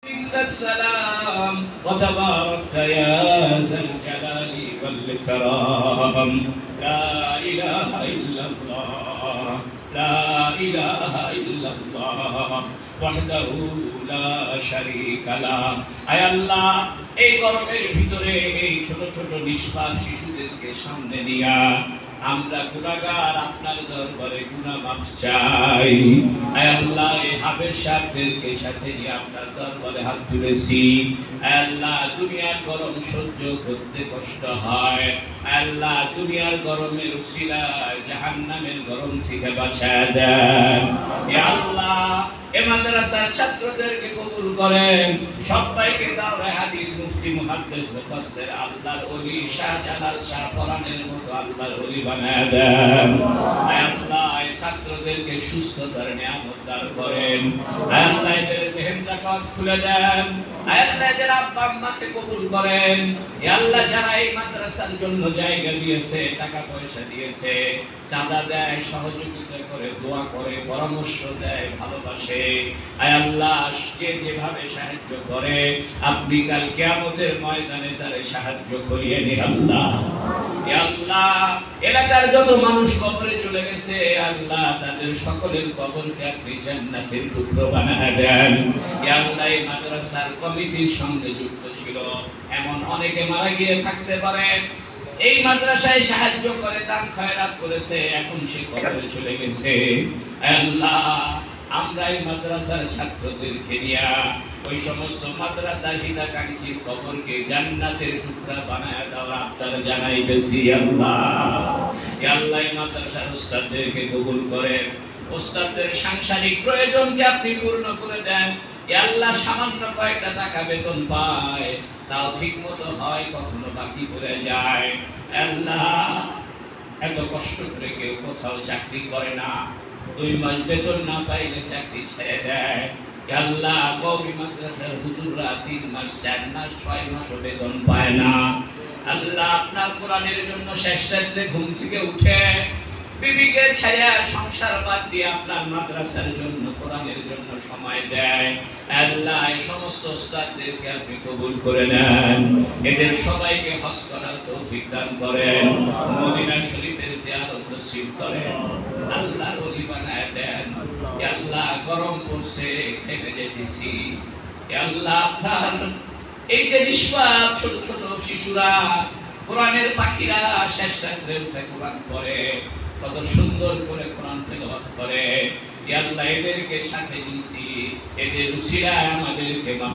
السلام وتبارك يا ذا الجلال والإكرام لا إله إلا الله لا إله إلا الله وحده لا شريك له আয় আল্লাহ এই গরমের ভিতরে এই ছোট ছোট নিষ্পাপ শিশুদেরকে সামনে নিয়া আমরা গুনাহগার আপনার দরবারে গুনাহ মাফ চাই। আয় আল্লাহ এই হাফেজ সাহেবদেরকে সাথে নিয়ে আপনার দরবারে হাত তুলেছি। আয় আল্লাহ দুনিয়ার গরম সহ্য করতে কষ্ট হয়, আয় আল্লাহ দুনিয়ার গরমের উসিলায় জাহান্নামের গরম থেকে বাঁচায় দেন। হে আল্লাহ এ মাদ্রাসার ছাত্রদেরকে কবুল করেন, সবাইকে দাওরায়ে হাদিস মুফতি মুহাদ্দিস মুফাসসির আল্লাহর ওলি শাহজালাল শাহ পরানের মতো আল্লাহর ওলি বানায় দেন। আয় আল্লাহ এই ছাত্রদেরকে সুস্থতার নিয়ামত দান করেন। আয় আল্লাহ এদের জেহেন জাকাত খুলে দেন। আয় আল্লাহ এদের আব্বা আম্মাকে কবুল করেন। হে আল্লাহ যারা এই মাদ্রাসার জন্য জায়গা দিয়েছে, টাকা পয়সা দিয়েছে, চাঁদা দেয়, সহযোগিতা করে, দোয়া করে, পরামর্শ দেয়, ভালোবাসে, আয় আল্লাহ যে যেভাবে সাহায্য করে আপনি কাল কিয়ামতের ময়দানে তার সাহায্য করিয়ে নিন আল্লাহ। হে আল্লাহ এলাকার যত মানুষ কবরে চলে গেছে আল্লাহ তাদের সকলের কবরকে আপনি জান্নাতের টুকরো বানায় দেন। হে আল্লাহ এই মাদ্রাসার কমিটির সঙ্গে যুক্ত ছিল এমন অনেকে মারা গিয়ে থাকতে পারে, এই মাদ্রাসায় সাহায্য করে দান খয়রাত করেছে, এখন সে কবরে চলে গেছে। আল্লাহ আমরা এই মাদ্রাসার ছাত্রদেরকে নিয়া ওই সমস্ত মাদ্রাসার হিতাকাঙ্ক্ষীর কবরকে জান্নাতের টুকরা বানায় দেওয়া আপনারা জানাইতেছি আল্লাহ। হে আল্লাহ এই মাদ্রাসার উস্তাদদেরকে কবুল করেন, উস্তাদদের সাংসারিক প্রয়োজনকে আপনি পূর্ণ করে দেন। হে আল্লাহ সামান্য কয়েকটা টাকা বেতন পায়, তাও ঠিক মতো হয়, কখনো বাকি করে যায়। আল্লাহ এত কষ্ট করে কেউ কোথাও চাকরি করে না, 2 মাস বেতন না পাইলে চাকরি ছেড়ে দেয়। আল্লাহ কওমি মাদ্রাসার হুজুররা 3 মাস 4 মাস 6 মাসও বেতন পায় না। আল্লাহ আপনার কোরআনের জন্য শেষ রাতে ঘুম থেকে উঠে বিবিকে ছায়া সংসার বাদ দিয়ে আপনার মাদ্রাসার জন্য কোরআনের জন্য সময় দেয়। আল্লাহ এই সমস্ত উস্তাদদেরকে আপনি কবুল করে নেন, এদের সবাইকে হজ করার তৌফিক দান করেন, মদিনা শরীফের জিয়ারত নসিব করেন, আল্লাহর ওলি বানায় দেন। হে আল্লাহ গরম পড়ছে, খেতে যেতেছি, হে আল্লাহ আপনার এই যে নিষ্পাপ ছোট ছোট শিশুরা, কোরআনের পাখিরা শেষ রাতে উঠে কোরআন পড়ে, কত সুন্দর করে কোরআন তেলাওয়াত করে, হে আল্লাহ এদেরকে সাথে নিয়েছি, এদের উসিলায় আমাদেরকে